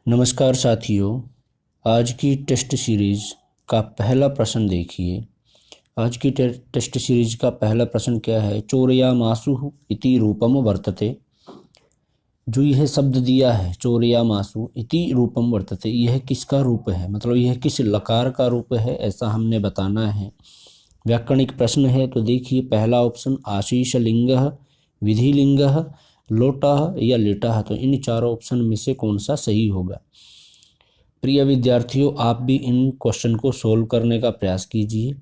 नमस्कार साथियों, आज की टेस्ट सीरीज का पहला प्रश्न देखिए। आज की टेस्ट सीरीज का पहला प्रश्न क्या है? चोरयामासु इति रूपम वर्तते। जो यह शब्द दिया है चोरयामासु इति रूपम वर्तते, यह किसका रूप है, मतलब यह किस लकार का रूप है, ऐसा हमने बताना है। व्याकरणिक प्रश्न है तो देखिए, पहला ऑप्शन आशीष लिंगः, विधिलिंगः, लोटः या लिटः। तो इन चारों ऑप्शन में से कौन सा सही होगा? प्रिय विद्यार्थियों, आप भी इन क्वेश्चन को सोल्व करने का प्रयास कीजिए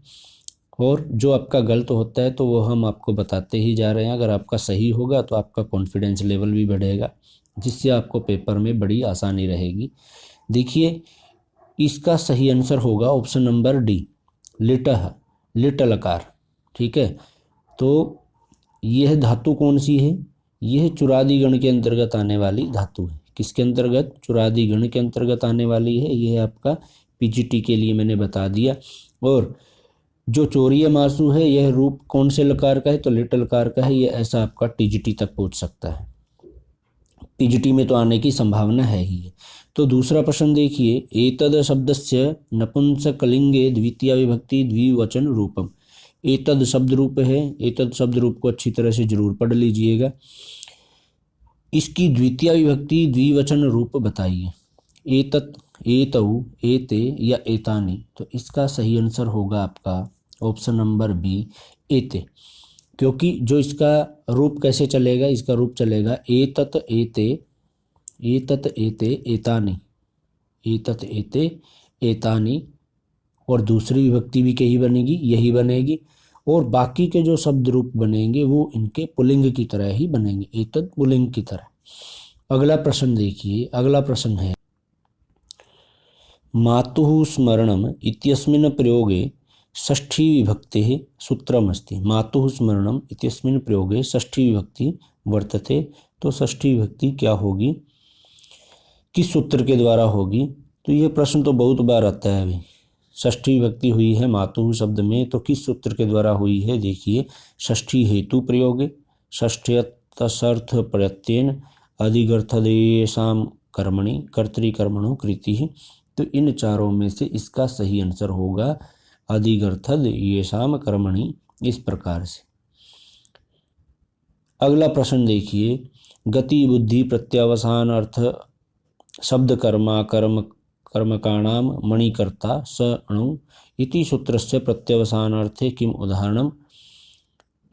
और जो आपका गलत होता है तो वो हम आपको बताते ही जा रहे हैं। अगर आपका सही होगा तो आपका कॉन्फिडेंस लेवल भी बढ़ेगा, जिससे आपको पेपर में बड़ी आसानी रहेगी। देखिए, इसका सही आंसर होगा ऑप्शन नंबर डी, लिटः, लिट लकार। ठीक है, तो यह धातु कौन सी है? यह चुरादी गण के अंतर्गत आने वाली धातु है। किसके अंतर्गत? चुरादी गण के अंतर्गत आने वाली है। यह आपका पीजीटी के लिए मैंने बता दिया। और जो चोरयामासु है यह रूप कौन से लकार का है? तो लिट लकार का है। यह ऐसा आपका टीजीटी तक पहुंच सकता है, पीजीटी में तो आने की संभावना है ही है। तो दूसरा प्रश्न देखिए, एतद शब्दस्य नपुंसकलिंगे द्वितीया विभक्ति द्विवचन रूपम। एतद शब्द रूप है, एतद शब्द रूप को अच्छी तरह से जरूर पढ़ लीजिएगा। इसकी द्वितीय विभक्ति द्विवचन रूप बताइए। एतत्, एतौ, एते या एतानि। तो इसका सही आंसर होगा आपका ऑप्शन नंबर बी, एते। क्योंकि जो इसका रूप कैसे चलेगा? इसका रूप चलेगा एतत् एते, एतत् एते एतानि, एतत् एते एतानि। और दूसरी विभक्ति भी यही बनेगी। और बाकी के जो शब्द रूप बनेंगे वो इनके पुल्लिंग की तरह ही बनेंगे, एतत् पुल्लिंग की तरह। अगला प्रश्न देखिए, अगला प्रश्न है मातुः स्मरणम इत्यस्मिन् प्रयोगे षष्ठी विभक्तिः सूत्रमस्ति। मातुः स्मरणम इत्यस्मिन् प्रयोगे षष्ठी विभक्ति वर्तते। तो षष्ठी विभक्ति क्या होगी, किस सूत्र के द्वारा होगी? तो यह प्रश्न तो बहुत बार आता है। अभी षष्ठी विभक्ति हुई है मातुः शब्द में, तो किस सूत्र के द्वारा हुई है? देखिए, षष्ठी हेतु प्रयोगे, षष्ठ्यर्थसर्थ प्रत्ययन, अधिगर्थदेशाम कर्मणि, कर्तृकर्मणो कृतिः। तो इन चारों में से इसका सही आंसर होगा अधिगर्थद येषाम कर्मणि, इस प्रकार से। अगला प्रश्न देखिए, गति बुद्धि प्रत्यवसान अर्थ शब्द कर्मा कर्म कर्मकाणाम मणिकर्ता स अणु इति सूत्रस्य प्रत्यवसानार्थे किम उदाहरणम।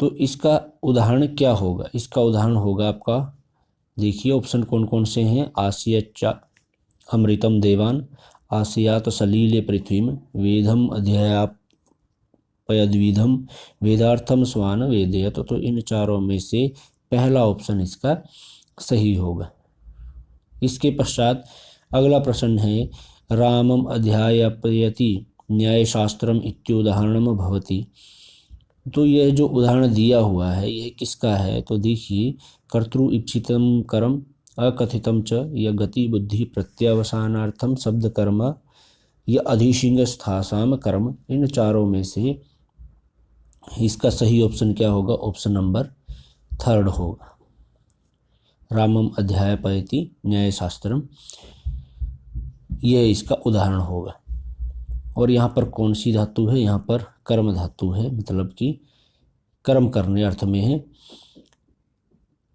तो इसका उदाहरण क्या होगा? इसका उदाहरण होगा आपका, देखिए ऑप्शन कौन कौन से हैं। आस्यच्च अमृतम देवान, आस्यात सलीले पृथ्वीम, वेदम अध्यापयद्विधम, वेदार्थम स्वान वेदयत। तो इन चारों में से पहला ऑप्शन इसका सही होगा। इसके पश्चात अगला प्रश्न है, रामम अध्यापयति न्यायशास्त्रम इत्युदाहरणम भवति। तो यह जो उदाहरण दिया हुआ है यह किसका है? तो देखिए, कर्तृ इप्सितम कर्म, अकथितम च, या गति बुद्धि प्रत्यवसानार्थम शब्द कर्म, या अधिशिंग स्थासाम कर्म। इन चारों में से इसका सही ऑप्शन क्या होगा? ऑप्शन नंबर थर्ड होगा, रामम अध्यापयति न्यायशास्त्रम, यह इसका उदाहरण होगा। और यहाँ पर कौन सी धातु है? यहाँ पर कर्म धातु है, मतलब कि कर्म करने अर्थ में है।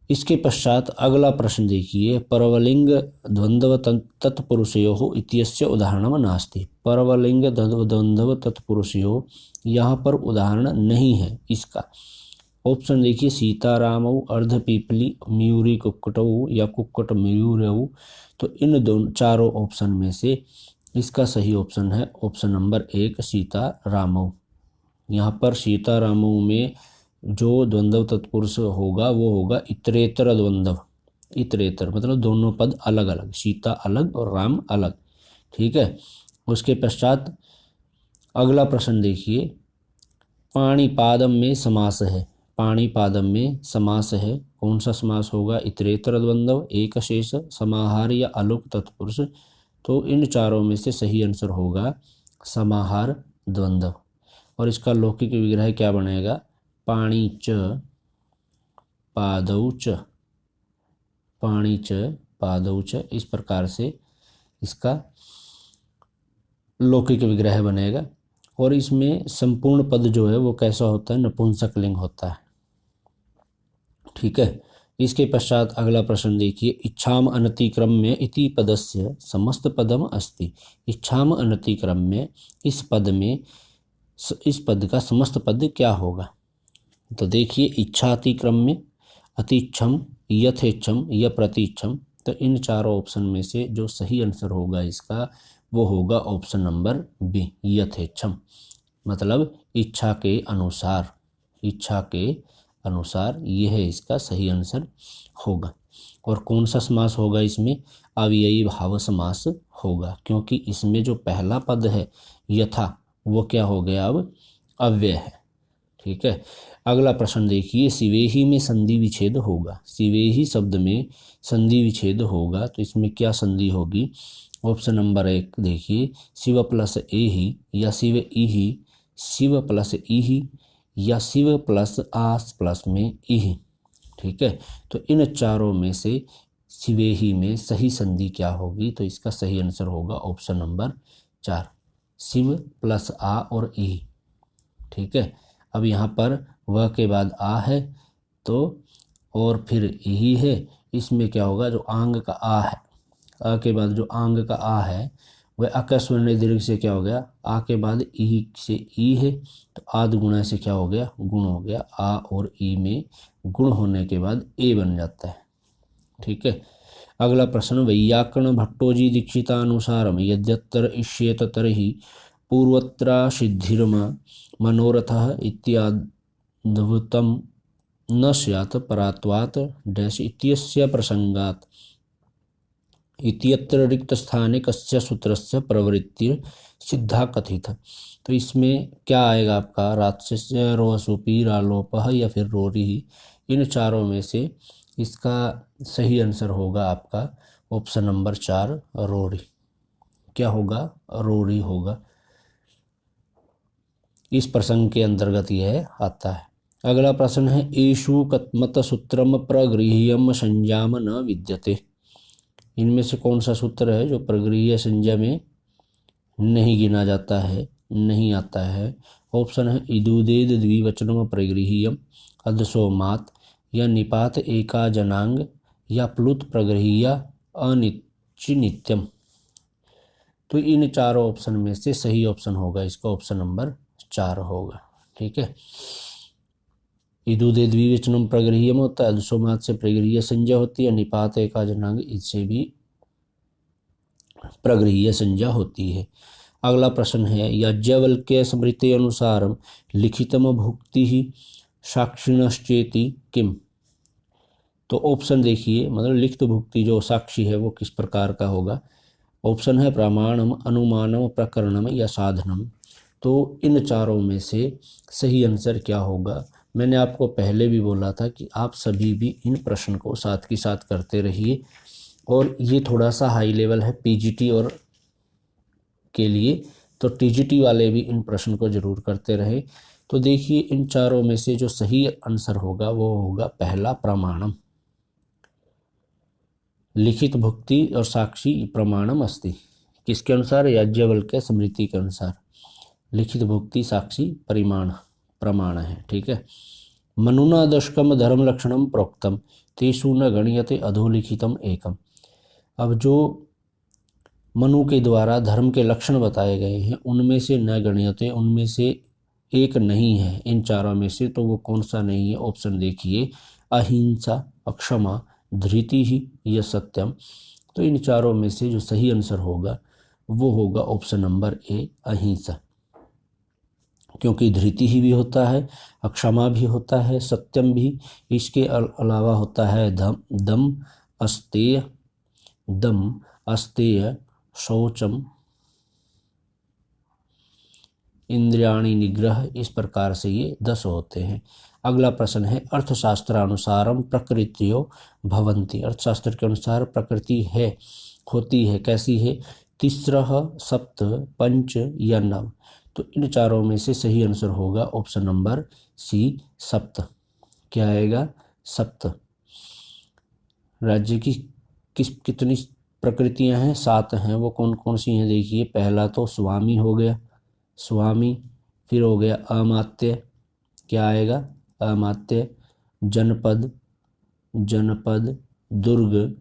इसके पश्चात अगला प्रश्न देखिए, परवलिंग द्वंद्व तत्पुरुषयोः इत्यस्य उदाहरणम नास्ति। परवलिंग द्वंद्व तत्पुरुषयोः, यहाँ पर उदाहरण नहीं है इसका। ऑप्शन देखिए, सीतारामौ, अर्धपीपली, मयूरी कुक्कुटौ या कुक्कुट मयूरौ। तो इन दोनों चारों ऑप्शन में से इसका सही ऑप्शन है ऑप्शन नंबर एक, सीतारामौ। यहाँ पर सीतारामौ में जो द्वंद्व तत्पुरुष होगा वो होगा इतरेतर द्वंद्व। इतरेतर मतलब दोनों पद अलग अलग, सीता अलग और राम अलग। ठीक है। उसके पश्चात अगला प्रश्न देखिए, पाणिपादम में समास है। पाणिपादम में समास है, कौन सा समास होगा? इतरेतर द्वंद्व, एक शेष, समाहार या अलोक तत्पुरुष। तो इन चारों में से सही आंसर होगा समाहार द्वंद्व। और इसका लौकिक विग्रह क्या बनेगा? पाणी च पादौ च, पाणी च पादौ च। इस प्रकार से इसका लौकिक विग्रह बनेगा। और इसमें संपूर्ण पद जो है वो कैसा होता है, नपुंसक लिंग होता है। ठीक है। इसके पश्चात अगला प्रश्न देखिए, इच्छाम अनतिक्रम में इति पदस्य समस्त पदम अस्ति। इच्छाम अनतिक्रम में इस पद में इस पद का समस्त पद क्या होगा? तो देखिए, इच्छा अतिक्रम में, अतिच्छम, यथेच्छम या प्रतीच्छम, तो इन चारों ऑप्शन में से जो सही आंसर होगा इसका वो होगा ऑप्शन नंबर बी, यथेच्छम। मतलब इच्छा के अनुसार, इच्छा के अनुसार यह इसका सही आंसर होगा। और कौन सा समास होगा इसमें? अव्ययी भाव समास होगा, क्योंकि इसमें जो पहला पद है यथा वो क्या हो गया, अब अव्यय है। ठीक है। अगला प्रश्न देखिए, सिवेही में संधि विच्छेद होगा। सिवेही शब्द में संधि विच्छेद होगा तो इसमें क्या संधि होगी? ऑप्शन नंबर 1 देखिए, शिव प्लस ए ही या शिव ई ही, शिव प्लस ई ही या शिव प्लस आस प्लस में ई ही। ठीक है। तो इन चारों में से शिवेही में सही संधि क्या होगी? तो इसका सही आंसर होगा ऑप्शन नंबर 4, शिव प्लस आ और ई। ठीक है। अब यहाँ पर वह के बाद आ है तो और फिर ई है, इसमें क्या होगा, जो आंग का आ है, आ के बाद जो आंग का आ है वह अकस्वर्ण दीर्घ से क्या हो गया, आ के बाद ई से ई है तो आद गुणा से क्या हो गया, गुण हो गया। आ और ई में गुण होने के बाद ए बन जाता है। ठीक है। अगला प्रश्न, वैयाकरण भट्टोजी दीक्षितानुसारम यद्यत्र इष्येत तर्हि पूर्वत्र सिद्धिर्म मनोरथः इत्याद्भुतं न स्यात् परात्वात् डैश इत्यस्य प्रसंगात् इत्यत्र रिक्त स्थाने कस्य सूत्रस्य प्रवृत्ति सिद्धा कथित। तो इसमें क्या आएगा आपका, रात्स्य, रोहसुपी, रालोपह या फिर रोरी। इन चारों में से इसका सही आंसर होगा आपका ऑप्शन नंबर 4, रोरी। क्या होगा, रोरी होगा। इस प्रसंग के अंतर्गत यह आता है। अगला प्रश्न है, एषु कथमत सूत्रम प्रगृह्यम संज्ञाम न विद्यते। इनमें से कौन सा सूत्र है जो प्रगृह्य संज्ञा में नहीं गिना जाता है, नहीं आता है? ऑप्शन है, इदुदेद द्विवचनम प्रगृह्यम, अदसोमात या निपात एका जनांग या प्लुत प्रगृह्य अनिच्छि नित्यम। तो इन चारों ऑप्शन में से सही ऑप्शन होगा इसका ऑप्शन नंबर 4 होगा। ठीक है। इदुदे द्विवचनम प्रगृह्यम होता है, अदसोमात से प्रगृह्य संज्ञा होती है, निपात एका जनांग इससे भी प्रगृह्य संज्ञा होती है। अगला प्रश्न है, याज्ञवल्क्य स्मृति अनुसार लिखितम भुक्ति ही साक्षिणश्चेति किम। तो ऑप्शन देखिए, मतलब लिखित भुक्ति जो साक्षी है वो किस प्रकार का होगा? ऑप्शन है, प्रमाणम, अनुमानम, प्रकरणम या साधनम। तो इन चारों में से सही आंसर क्या होगा? मैंने आपको पहले भी बोला था कि आप सभी भी इन प्रश्न को साथ के साथ करते रहिए, और ये थोड़ा सा हाई लेवल है पीजीटी और के लिए, तो टीजीटी वाले भी इन प्रश्न को जरूर करते रहे। तो देखिए, इन चारों में से जो सही आंसर होगा वो होगा पहला, प्रमाणम। लिखित भुक्ति और साक्षी प्रमाणम अस्ति। किसके अनुसार? याज्ञवल्क्य स्मृति के अनुसार लिखित भुक्ति साक्षी प्रमाण है। ठीक है। मनुना दशकम धर्म लक्षणम प्रोक्तम तेषु न गण्यते अधोलिखितम एकम। अब जो मनु के द्वारा धर्म के लक्षण बताए गए हैं उनमें से न गण्यते, उनमें से एक नहीं है इन चारों में से, तो वो कौन सा नहीं है? ऑप्शन देखिए, अहिंसा, अक्षमा, धृति ही या सत्यम। तो इन चारों में से जो सही आंसर होगा वो होगा ऑप्शन नंबर ए, अहिंसा। क्योंकि धृति ही भी होता है, अक्षमा भी होता है, सत्यम भी, इसके अलावा होता है दम अस्तेय, शौचम, इंद्रियाणी निग्रह। इस प्रकार से ये 10 होते हैं। अगला प्रश्न है, अर्थशास्त्रानुसारम प्रकृतियो भवन्ति। अर्थशास्त्र के अनुसार प्रकृति है, होती है, कैसी है? तिस्रः, सप्त, पंच या नव। तो इन चारों में से सही आंसर होगा ऑप्शन नंबर सी, सप्त। क्या आएगा? सप्त। राज्य की कितनी प्रकृतियां हैं 7 हैं, वो कौन कौन सी हैं देखिए। पहला तो स्वामी हो गया, स्वामी, फिर हो गया अमात्य, क्या आएगा अमात्य, जनपद, जनपद, दुर्ग,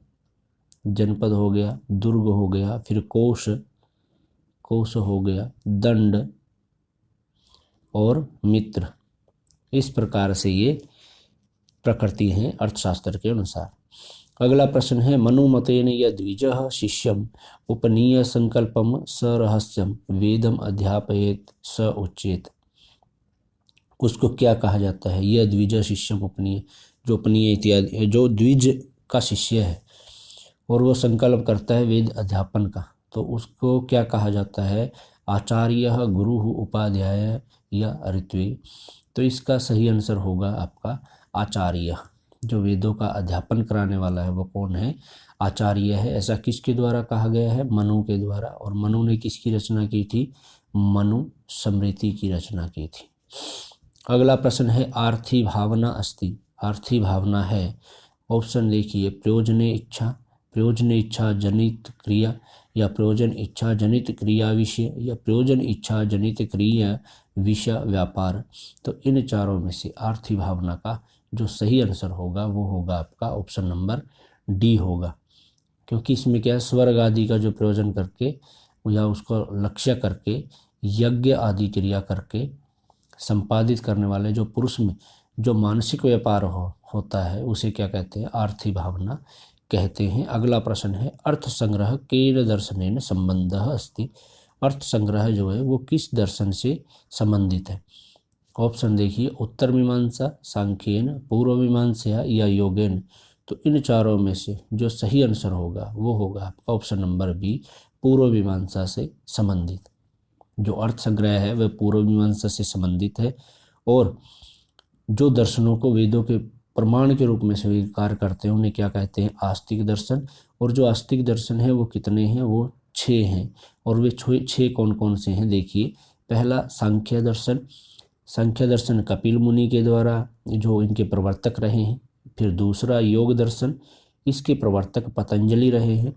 जनपद हो गया, दुर्ग हो गया, फिर कोश, कोश हो गया, दंड और मित्र। इस प्रकार से ये प्रकृति हैं अर्थशास्त्र के अनुसार। अगला प्रश्न है मनुमतेन यद्विजः शिष्यम उपनीय संकल्पम स रहस्यम वेदम अध्यापयेत स उच्चेत। उसको क्या कहा जाता है? यह द्विज शिष्यम उपनीय, जो उपनीय इत्यादि, जो द्विज का शिष्य है और वो संकल्प करता है वेद अध्यापन का, तो उसको क्या कहा जाता है? आचार्य, गुरु, उपाध्याय या ऋत्वी। तो इसका सही आंसर होगा आपका आचार्य। जो वेदों का अध्यापन कराने वाला है वो कौन है? आचार्य है। ऐसा किसके द्वारा कहा गया है? मनु के द्वारा। और मनु ने किसकी रचना की थी? मनु स्मृति की रचना की थी। अगला प्रश्न है आर्थी भावना अस्ति। आर्थी भावना है, ऑप्शन देखिए, प्रयोजने इच्छा, प्रयोजन इच्छा जनित क्रिया, या प्रयोजन इच्छा जनित क्रिया विषय, या प्रयोजन इच्छा जनित क्रिया विषय व्यापार। तो इन चारों में से आर्थी भावना का जो सही आंसर होगा वो होगा आपका ऑप्शन नंबर डी होगा, क्योंकि इसमें क्या है, स्वर्ग आदि का जो प्रयोजन करके या उसको लक्ष्य करके यज्ञ आदि क्रिया करके संपादित करने वाले जो पुरुष में जो मानसिक व्यापार होता है उसे क्या कहते हैं? आर्थी भावना कहते हैं। अगला प्रश्न है अर्थ संग्रह केन दर्शनेन संबंधः अस्ति। अर्थ संग्रह जो है वो किस दर्शन से संबंधित है? ऑप्शन देखिए, उत्तर मीमांसा, सांख्येन, पूर्व मीमांसा या योगेन। तो इन चारों में से जो सही आंसर होगा वो होगा आपका ऑप्शन नंबर बी, पूर्व मीमांसा से संबंधित। जो अर्थ संग्रह है वह पूर्व मीमांसा से संबंधित है। और जो दर्शनों को वेदों के प्रमाण के रूप में स्वीकार करते हैं उन्हें क्या कहते हैं? आस्तिक दर्शन। और जो आस्तिक दर्शन है वो कितने हैं? वो 6 हैं। और वे 6 कौन कौन से हैं देखिए। पहला सांख्य दर्शन, सांख्य दर्शन कपिल मुनि के द्वारा जो इनके प्रवर्तक रहे हैं। फिर दूसरा योग दर्शन, इसके प्रवर्तक पतंजलि रहे हैं।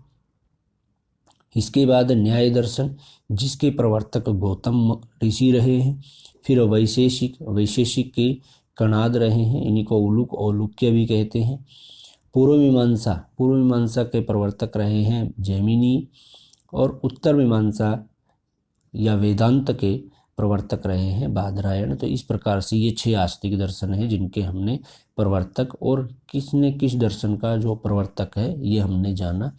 इसके बाद न्याय दर्शन, जिसके प्रवर्तक गौतम ऋषि रहे हैं। फिर वैशेषिक, वैशेषिक के कणाद रहे हैं, इन्हीं को उलूक औलूक्य भी कहते हैं। पूर्व मीमांसा, पूर्व मीमांसा के प्रवर्तक रहे हैं जैमिनी। और उत्तर मीमांसा या वेदांत के प्रवर्तक रहे हैं बादरायण। तो इस प्रकार से ये 6 आस्तिक दर्शन हैं जिनके हमने प्रवर्तक और किसने किस दर्शन का जो प्रवर्तक है ये हमने जाना।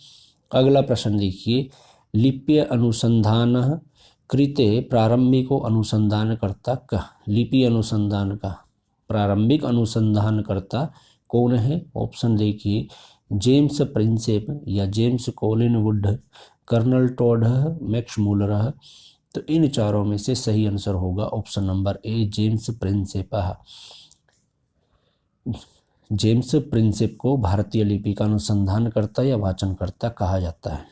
अगला प्रश्न देखिए, लिप्य अनुसंधान कृते प्रारंभिको अनुसंधानकर्ता का, लिपि अनुसंधान का प्रारंभिक अनुसंधानकर्ता कौन है? ऑप्शन देखिए, जेम्स प्रिंसेप या James Collingwood, colonel Tod, Max Muller. तो इन चारों में से सही आंसर होगा option number A, James Prinsep. James Prinsep को भारतीय लिपि का अनुसंधानकर्ता या वाचनकर्ता कहा जाता है।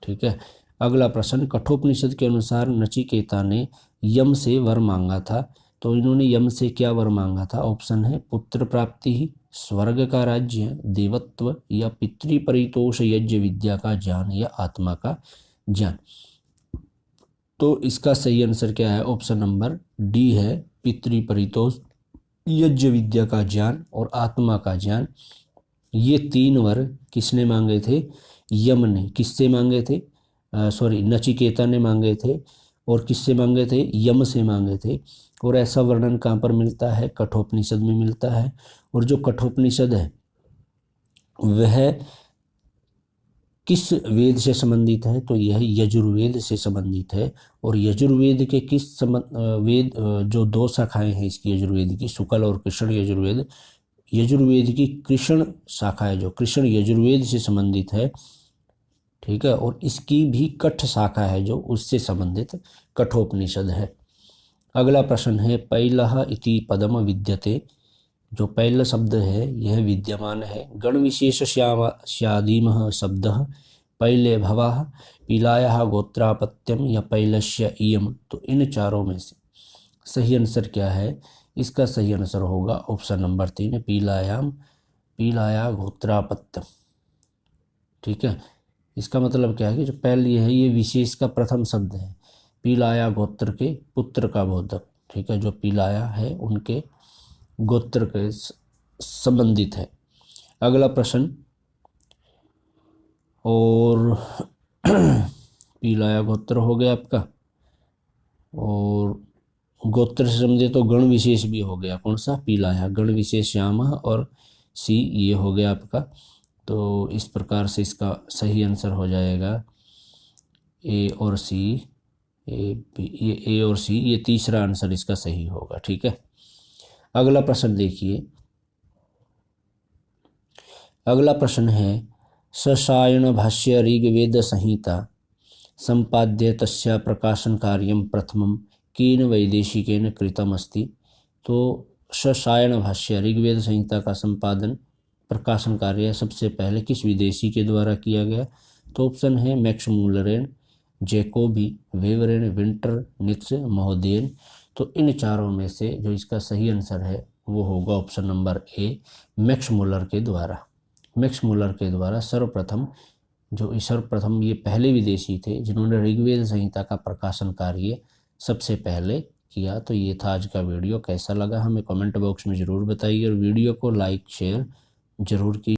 ठीक है। अगला प्रश्न, कठोपनिषद के अनुसार नचिकेता ने यम से वर मांगा था। तो इन्होंने यम से क्या वर मांगा था? ऑप्शन है पुत्र प्राप्ति, स्वर्ग का राज्य, देवत्व, या पितृपरितोष यज्ञ विद्या का ज्ञान, या आत्मा का ज्ञान। तो इसका सही आंसर क्या है? ऑप्शन नंबर डी है, पितृपरितोष यज्ञ विद्या का ज्ञान और आत्मा का ज्ञान। ये 3 वर किसने मांगे थे? यम ने। किससे मांगे थे? नचिकेता ने मांगे थे। और किससे मांगे थे? यम से मांगे थे। और ऐसा वर्णन कहाँ पर मिलता है? कठोपनिषद में मिलता है। और जो कठोपनिषद है वह किस वेद से संबंधित है? तो यह यजुर्वेद से संबंधित है। और यजुर्वेद के किस वेद, जो 2 शाखाएं हैं इसकी यजुर्वेद की, शुक्ल और कृष्ण यजुर्वेद। यजुर्वेद की कृष्ण शाखा है जो कृष्ण यजुर्वेद से संबंधित है। ठीक है। और इसकी भी कठ शाखा है जो उससे संबंधित कठोपनिषद है। अगला प्रश्न है, पैलः इति पदम विद्यते। जो पैल शब्द है यह विद्यमान है। गण विशेष श्यादीमः शब्दः पैले भवः, पीलायः गोत्रापत्यम, या पैलस्य इयम। तो इन चारों में से सही आंसर क्या है? इसका सही आंसर होगा ऑप्शन नंबर 3, पीलायाम, पीलाया गोत्रापत्यम। ठीक है। इसका मतलब क्या है कि जो पहली है ये विशेष का प्रथम शब्द है, पीलाया गोत्र के पुत्र का बोधक। ठीक है, जो पीलाया है उनके गोत्र के संबंधित है। अगला प्रश्न, और पीलाया गोत्र हो गया आपका, और गोत्र से समझे तो गण विशेष भी हो गया। कौन सा? पीलाया। गण विशेष श्यामा, और सी ये हो गया आपका। तो इस प्रकार से इसका सही आंसर हो जाएगा ए और सी। ये ए और सी, ये तीसरा आंसर इसका सही होगा। ठीक है, अगला प्रश्न देखिए। अगला प्रश्न है, ससायन भाष्य ऋग्वेद संहिता संपाद्य तस्या प्रकाशन कार्यम प्रथमम केन वैदेशिकेन कृतम अस्ति। तो ससायन भाष्य ऋग्वेद संहिता का संपादन प्रकाशन कार्य सबसे पहले किस विदेशी के द्वारा किया गया? तो ऑप्शन है मैक्स मूलरेन, जैकोबी, वेवरेन, विंटर, नित्स, महोदयन। तो इन चारों में से जो इसका सही आंसर है वो होगा ऑप्शन नंबर ए, मैक्स मूलर के द्वारा। मैक्स मूलर के द्वारा सर्वप्रथम ये पहले विदेशी थे जिन्होंने ऋग्वेद संहिता का प्रकाशन कार्य सबसे पहले किया। तो ये था आज का वीडियो। कैसा लगा हमें कमेंट बॉक्स में ज़रूर बताइए, और वीडियो को लाइक शेयर जरूर कीजिए।